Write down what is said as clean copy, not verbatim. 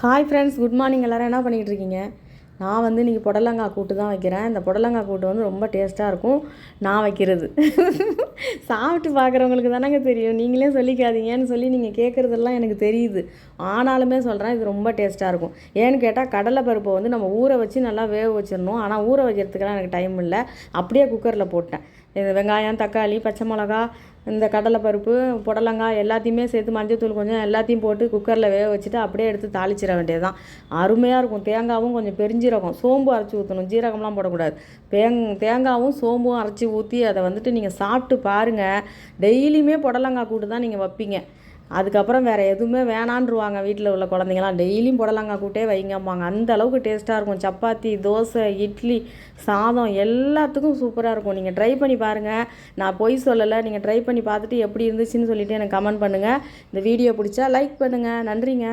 Hi friends, good morning. எல்லோரும் என்ன பண்ணிகிட்டு இருக்கீங்க? நான் வந்து இன்றைக்கி புடலங்காய் கூட்டு தான் வைக்கிறேன். இந்த புடலங்காய் கூட்டு வந்து ரொம்ப டேஸ்ட்டாக இருக்கும் நான் வைக்கிறது. சாப்பிட்டு பார்க்குறவங்களுக்கு தானேங்க தெரியும். நீங்களே சொல்லிக்காதீங்கன்னு சொல்லி நீங்கள் கேட்குறதெல்லாம் எனக்கு தெரியுது. ஆனாலுமே சொல்கிறேன், இது ரொம்ப டேஸ்ட்டாக இருக்கும். ஏன்னு கேட்டால் கடலை பருப்பை வந்து நம்ம ஊற வச்சு நல்லா வேக வச்சிடணும். ஆனால் ஊற வைக்கிறதுக்கெல்லாம் எனக்கு டைம் இல்லை. அப்படியே குக்கரில் போட்டேன். இது வெங்காயம், தக்காளி, பச்சை மிளகா, இந்த கடலைப்பருப்பு, புடலங்காய் எல்லாத்தையுமே சேர்த்து மஞ்சத்தூள் கொஞ்சம் எல்லாத்தையும் போட்டு குக்கரில் வேக வச்சுட்டு அப்படியே எடுத்து தாளிச்சிட வேண்டியது தான். அருமையாக இருக்கும். தேங்காயும் கொஞ்சம் பெருஞ்சீரகம், சோம்பு அரைச்சி ஊற்றணும். ஜீரகம்லாம் போடக்கூடாது. தேங்காயும் சோம்பும் அரைச்சி ஊற்றி அதை வந்துட்டு நீங்கள் சாப்பிட்டு பாருங்கள். டெய்லியுமே புடலங்காய் கூட்டு தான் நீங்கள் வைப்பீங்க. அதுக்கப்புறம் வேறு எதுவுமே வேணான்ருவாங்க வீட்டில் உள்ள குழந்தைங்களாம். டெய்லியும் புடலங்காய் கூட்டே வைங்கம்பாங்க. அந்த அளவுக்கு டேஸ்ட்டாக இருக்கும். சப்பாத்தி, தோசை, இட்லி, சாதம் எல்லாத்துக்கும் சூப்பராக இருக்கும். நீங்கள் ட்ரை பண்ணி பாருங்கள். நான் பொய் சொல்லலை. நீங்கள் ட்ரை பண்ணி பார்த்துட்டு எப்படி இருந்துச்சுன்னு சொல்லிவிட்டு எனக்கு கமெண்ட் பண்ணுங்கள். இந்த வீடியோ பிடிச்சா லைக் பண்ணுங்கள். நன்றிங்க.